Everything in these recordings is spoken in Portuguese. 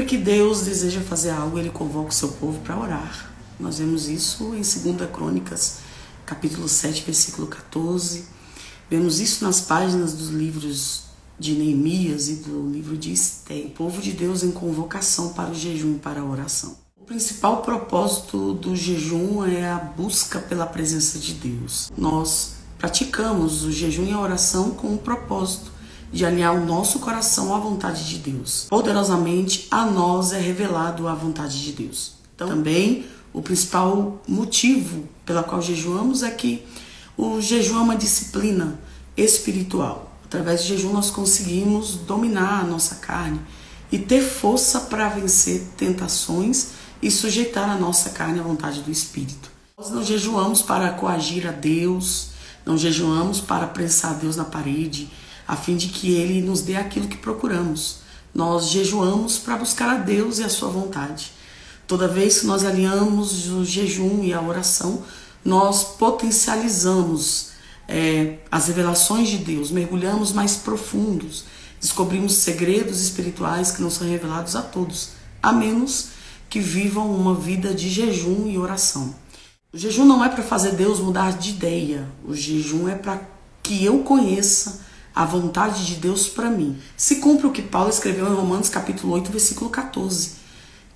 que Deus deseja fazer algo, Ele convoca o seu povo para orar. Nós vemos isso em 2 Crônicas, capítulo 7, versículo 14. Vemos isso nas páginas dos livros de Neemias e do livro de Esté. O povo de Deus em convocação para o jejum e para a oração. O principal propósito do jejum é a busca pela presença de Deus. Nós praticamos o jejum e a oração com o propósito de alinhar o nosso coração à vontade de Deus. Poderosamente, a nós é revelado a vontade de Deus. Então, também, o principal motivo pela qual jejuamos é que o jejum é uma disciplina espiritual. Através do jejum nós conseguimos dominar a nossa carne e ter força para vencer tentações e sujeitar a nossa carne à vontade do Espírito. Nós não jejuamos para coagir a Deus, não jejuamos para prensar Deus na parede, a fim de que Ele nos dê aquilo que procuramos. Nós jejuamos para buscar a Deus e a sua vontade. Toda vez que nós alinhamos o jejum e a oração, nós potencializamos as revelações de Deus, mergulhamos mais profundos, descobrimos segredos espirituais que não são revelados a todos, a menos que vivam uma vida de jejum e oração. O jejum não é para fazer Deus mudar de ideia, o jejum é para que eu conheça a vontade de Deus para mim. Se cumpre o que Paulo escreveu em Romanos capítulo 8, versículo 14.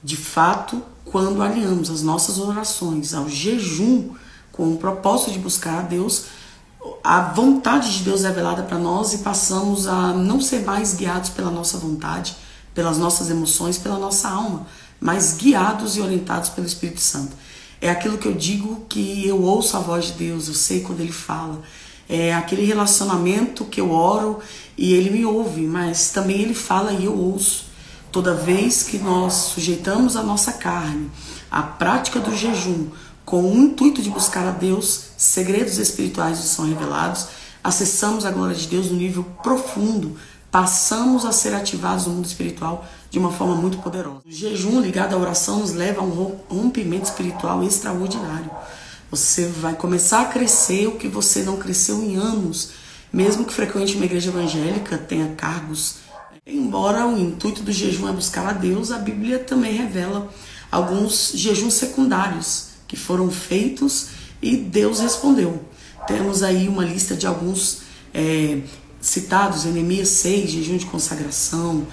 De fato, quando alinhamos as nossas orações ao jejum com o propósito de buscar a Deus, a vontade de Deus é revelada para nós e passamos a não ser mais guiados pela nossa vontade, pelas nossas emoções, pela nossa alma, mas guiados e orientados pelo Espírito Santo. É aquilo que eu digo, que eu ouço a voz de Deus, eu sei quando Ele fala. É aquele relacionamento que eu oro e Ele me ouve, mas também Ele fala e eu ouço. Toda vez que nós sujeitamos a nossa carne à prática do jejum, com o intuito de buscar a Deus, segredos espirituais nos são revelados, acessamos a glória de Deus no nível profundo, passamos a ser ativados no mundo espiritual de uma forma muito poderosa. O jejum ligado à oração nos leva a um rompimento espiritual extraordinário. Você vai começar a crescer o que você não cresceu em anos, mesmo que frequente uma igreja evangélica, tenha cargos. Embora o intuito do jejum é buscar a Deus, a Bíblia também revela alguns jejuns secundários que foram feitos e Deus respondeu. Temos aí uma lista de alguns citados em Neemias 6, jejum de consagração,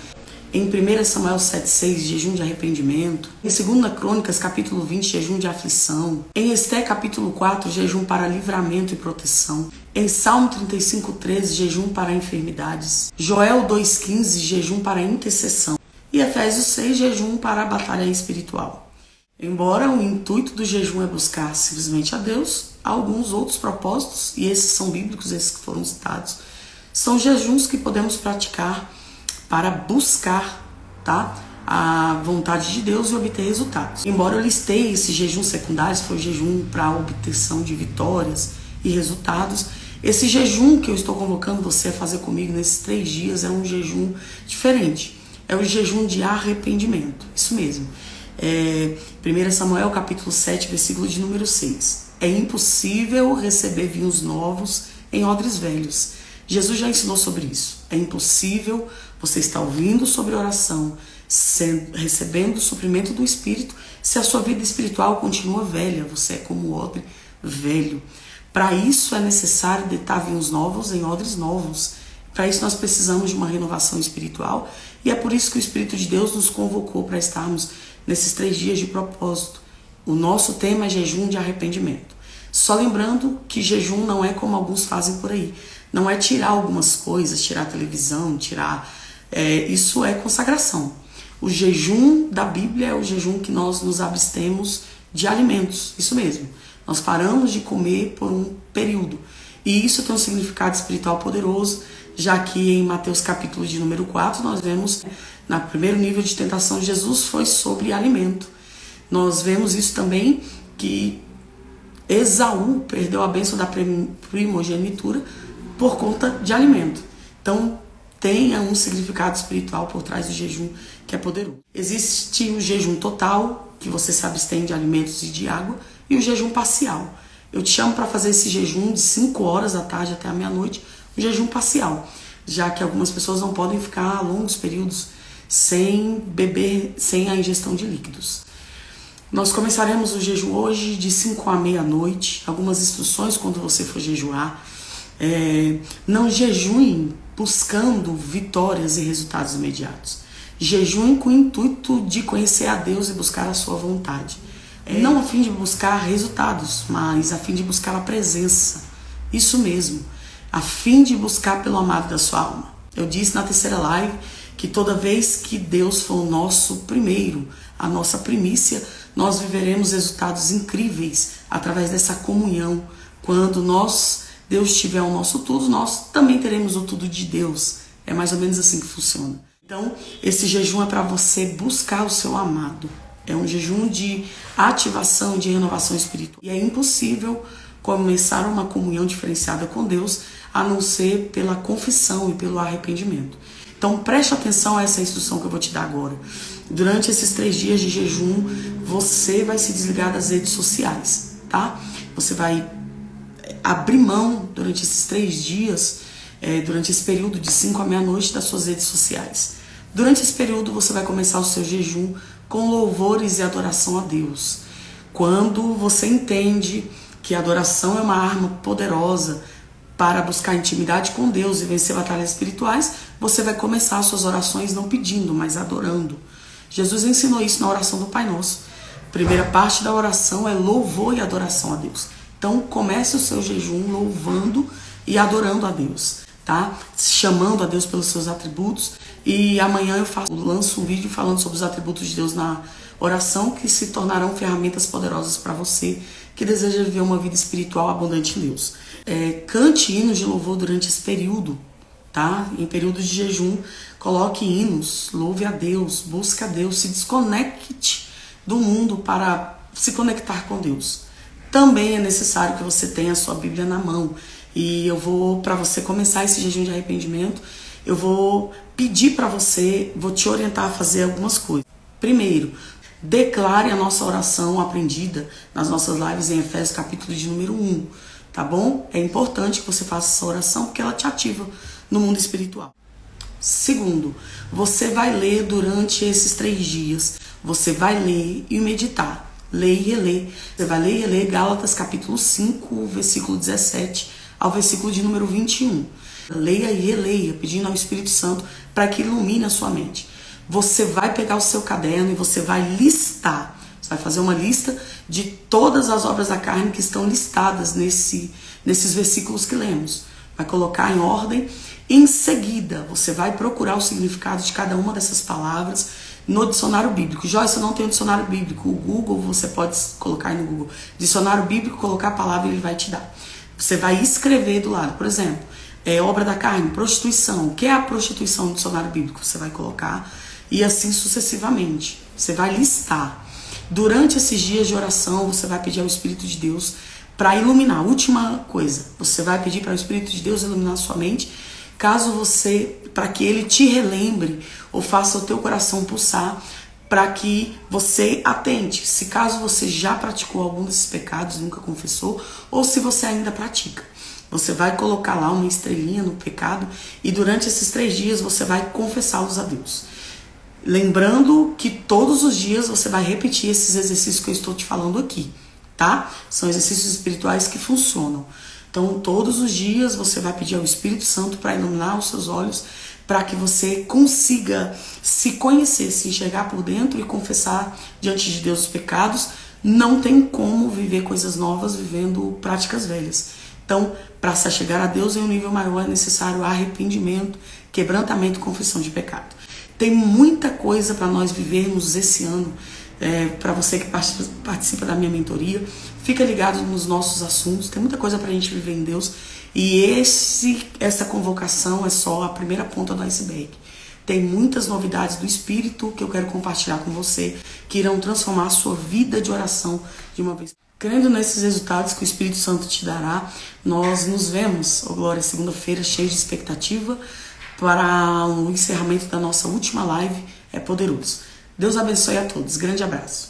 em 1 Samuel 7,6, jejum de arrependimento, em 2 Crônicas capítulo 20, jejum de aflição, em Esté capítulo 4, jejum para livramento e proteção, em Salmo 35,13, jejum para enfermidades, Joel 2,15, jejum para intercessão, e Efésios 6, jejum para a batalha espiritual. Embora o intuito do jejum é buscar simplesmente a Deus, há alguns outros propósitos, e esses são bíblicos, esses que foram citados, são jejuns que podemos praticar para buscar a vontade de Deus e obter resultados. Embora eu listei esses jejuns secundários, foi o jejum para a obtenção de vitórias e resultados, esse jejum que eu estou convocando você a fazer comigo nesses 3 dias é um jejum diferente. É o jejum de arrependimento, isso mesmo. 1 Samuel capítulo 7, versículo de número 6. É impossível receber vinhos novos em odres velhos. Jesus já ensinou sobre isso. É impossível você estar ouvindo sobre oração, recebendo o suprimento do Espírito, se a sua vida espiritual continua velha, você é como o odre velho. Para isso é necessário deitar vinhos novos em odres novos. Para isso nós precisamos de uma renovação espiritual e é por isso que o Espírito de Deus nos convocou para estarmos nesses 3 dias de propósito. O nosso tema é jejum de arrependimento. Só lembrando que jejum não é como alguns fazem por aí. Não é tirar algumas coisas, tirar a televisão, isso é consagração. O jejum da Bíblia é o jejum que nós nos abstemos de alimentos, isso mesmo. Nós paramos de comer por um período. E isso tem um significado espiritual poderoso, já que em Mateus capítulo de número 4, nós vemos, no primeiro nível de tentação de Jesus, foi sobre alimento. Nós vemos isso também, que Esaú perdeu a bênção da primogenitura por conta de alimento. Então, tem um significado espiritual por trás do jejum que é poderoso. Existe o jejum total, que você se abstém de alimentos e de água, e o jejum parcial. Eu te chamo para fazer esse jejum de 5 horas da tarde até a meia-noite, o jejum parcial, já que algumas pessoas não podem ficar longos períodos sem beber, sem a ingestão de líquidos. Nós começaremos o jejum hoje de 5 à meia-noite. Algumas instruções quando você for jejuar. Não jejue buscando vitórias e resultados imediatos. Jejue com o intuito de conhecer a Deus e buscar a sua vontade. Não a fim de buscar resultados, mas a fim de buscar a presença. Isso mesmo, a fim de buscar pelo amado da sua alma. Eu disse na terceira live que toda vez que Deus for o nosso primeiro, a nossa primícia, nós viveremos resultados incríveis através dessa comunhão. Quando Deus tiver o nosso tudo, nós também teremos o tudo de Deus. É mais ou menos assim que funciona. Então, esse jejum é para você buscar o seu amado. É um jejum de ativação, de renovação espiritual. E é impossível começar uma comunhão diferenciada com Deus a não ser pela confissão e pelo arrependimento. Então preste atenção a essa instrução que eu vou te dar agora. Durante esses 3 dias de jejum, você vai se desligar das redes sociais, tá? Você vai abrir mão durante esses 3 dias, durante esse período de 5 à meia-noite das suas redes sociais. Durante esse período você vai começar o seu jejum com louvores e adoração a Deus. Quando você entende que a adoração é uma arma poderosa para buscar intimidade com Deus e vencer batalhas espirituais, você vai começar as suas orações não pedindo, mas adorando. Jesus ensinou isso na oração do Pai Nosso. A primeira parte da oração é louvor e adoração a Deus. Então comece o seu jejum louvando e adorando a Deus, tá? Chamando a Deus pelos seus atributos. E amanhã eu lanço um vídeo falando sobre os atributos de Deus na oração, que se tornarão ferramentas poderosas para você que deseja viver uma vida espiritual abundante em Deus. Cante hinos de louvor durante esse período, tá? Em período de jejum, coloque hinos, louve a Deus, busque a Deus, se desconecte do mundo para se conectar com Deus. Também é necessário que você tenha a sua Bíblia na mão. E para você começar esse jejum de arrependimento, eu vou pedir para você, vou te orientar a fazer algumas coisas. Primeiro, declare a nossa oração aprendida nas nossas lives em Efésios capítulo de número 1, tá bom? É importante que você faça essa oração porque ela te ativa no mundo espiritual. Segundo, você vai ler durante esses 3 dias, você vai ler e meditar. Ler e reler. Você vai ler e reler Gálatas capítulo 5, versículo 17 ao versículo de número 21. Leia e releia, pedindo ao Espírito Santo para que ilumine a sua mente. Você vai pegar o seu caderno e você vai listar. Você vai fazer uma lista de todas as obras da carne que estão listadas nesses versículos que lemos. Vai colocar em ordem. Em seguida, você vai procurar o significado de cada uma dessas palavras no dicionário bíblico. Joyce, eu não tenho dicionário bíblico. O Google, você pode colocar aí no Google dicionário bíblico, colocar a palavra e ele vai te dar. Você vai escrever do lado, por exemplo, obra da carne, prostituição. O que é a prostituição no dicionário bíblico? Você vai colocar e assim sucessivamente. Você vai listar. Durante esses dias de oração, você vai pedir ao Espírito de Deus para iluminar. Última coisa, você vai pedir para o Espírito de Deus iluminar a sua mente, para que ele te relembre ou faça o teu coração pulsar, para que você atente, se caso você já praticou algum desses pecados e nunca confessou, ou se você ainda pratica. Você vai colocar lá uma estrelinha no pecado e durante esses 3 dias você vai confessá-los a Deus. Lembrando que todos os dias você vai repetir esses exercícios que eu estou te falando aqui, tá? São exercícios espirituais que funcionam. Então, todos os dias você vai pedir ao Espírito Santo para iluminar os seus olhos, para que você consiga se conhecer, se enxergar por dentro e confessar diante de Deus os pecados. Não tem como viver coisas novas vivendo práticas velhas. Então, para se chegar a Deus em um nível maior é necessário arrependimento, quebrantamento e confissão de pecado. Tem muita coisa para nós vivermos esse ano. Para você que participa da minha mentoria, fica ligado nos nossos assuntos. Tem muita coisa para a gente viver em Deus. E essa convocação é só a primeira ponta do iceberg. Tem muitas novidades do Espírito que eu quero compartilhar com você, que irão transformar a sua vida de oração de uma vez. Crendo nesses resultados que o Espírito Santo te dará, nós nos vemos, glória, segunda-feira, cheios de expectativa para o encerramento da nossa última live. É poderoso. Deus abençoe a todos. Grande abraço.